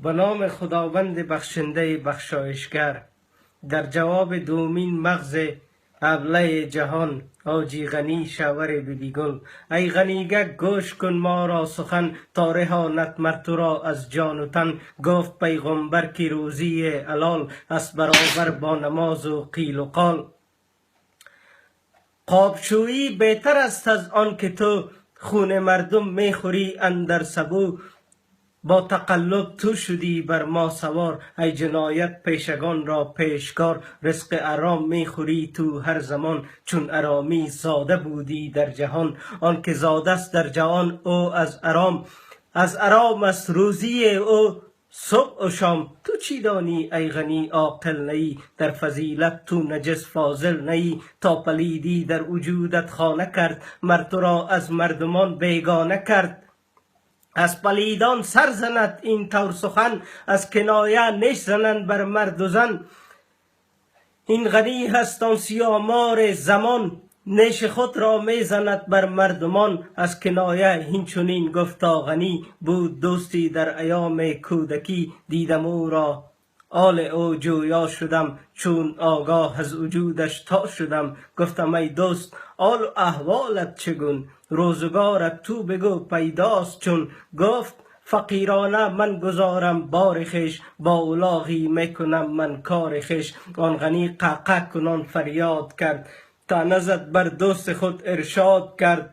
به نام خداوند بخشنده بخشایشگر. در جواب دومین مغز ابله جهان، آجی غنی شور بیبی گل. ای غنیگک گوش کن ما را سخن، تا رهانت مر تو را از جان و تن. گفت پیغمبر که روزی حلال، است برابر با نماز و قیل و قال. قابشویی بهتر است از آن که تو، خون مردم میخوری اندر سبو. با تقلب تو شدی بر ما سوار، ای جنایت پیشگان را پیشکار. رزق حرام میخوری تو هر زمان، چون حرامی زاده بودی در جهان. آن که زاده است در جهان او از حرام است روزی او صبح و شام. تو چی دانی ای غنی عاقل نیی، در فضیلت تو نجس فاضل نیی. تا پلیدی در وجودت خانه کرد، مر تو را از مردمان بیگانه کرد. از پلیدان سر زند این طور سخن، از کنایه نش زنند بر مرد و زن. این غنی هست آن سیامار زمان، نیش خود را می زند بر مردمان. از کنایه این چنین گفتا غنی، بود دوستی در ایام کودکی. دیدم او را آل او جویا شدم، چون آگاه از وجودش تا شدم. گفتم ای دوست آل و احوالت چگون، روزگارت تو بگو پیداست چون. گفت فقیرانه من گذارم بار خویش، با الاغی میکنم من کار خویش. آن غنی قعقع کنان فریاد کرد، تا نزد بر دوست خود ارشاد کرد.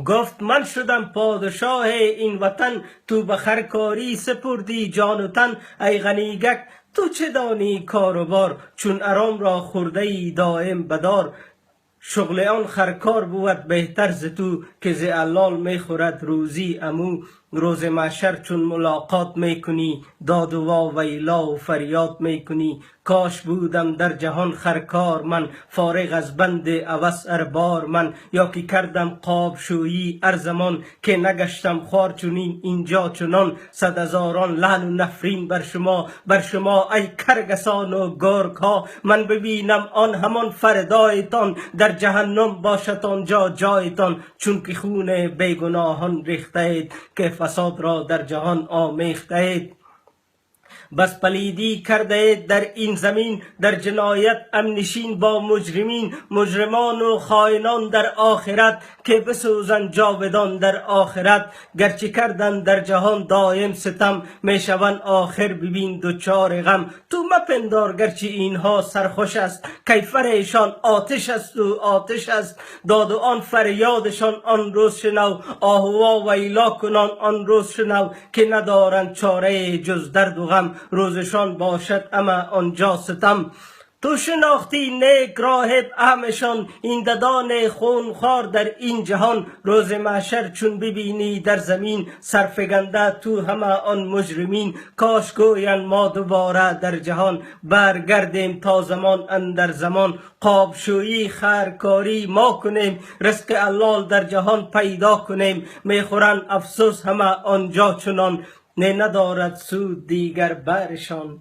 گفت من شدم پادشاه این وطن، تو به خرکاری سپردی جان و تن. ای غنیگک تو چه دانی کار و بار، چون حرام را خورده ای دایم بدار. شغل آن خرکار بود بهتر ز تو، که ز حلال میخورد روزی امو. روز محشر چون ملاقات میکنی، داد و ویلا و فریاد میکنی. کاش بودم در جهان خرکار من، فارغ از بند هوس هر بار من. یا که کردم قابشویی هر زمان، که نگشتم خوار چنین اینجا چنان. صد هزاران لعن و نفرین بر شما ای کرگسان و گرگ ها. من ببینم آن همان فردایتان، در جهنم باشد آنجا جایتان. چون که خون بیگناهان ریخته اید، که فساد را در جهان آمیخته اید. بس پلیدی کرده اید در این زمین، در جنایت همنشین با مجرمین. مجرمان و خائنان در آخرت، که بسوزند جاودان در آخرت. گرچه کردن در جهان دایم ستم، میشوند آخر ببین دچار غم. تو مپندار گرچه اینها سرخوش است، کیفرشان آتش است و آتش است. داد و آن فریادشان آن روز شنو، آهوا ویلا کنان آن روز شنو. که ندارند چاره جز درد و غم، روزشان باشد اما آنجا ستم. تو شناختی نیک راهب همشان، این ددان خونخوار در این جهان. روز محشر چون ببینی در زمین، سرفگنده تو همه آن مجرمین. کاش گویند ما دوباره در جهان، برگردیم تا زمان اندر زمان. قابشویی خرکاری ما کنیم، رزق حلال در جهان پیدا کنیم. میخورند افسوس همه آنجا چنان، نه ندارد سود دیگر برشان.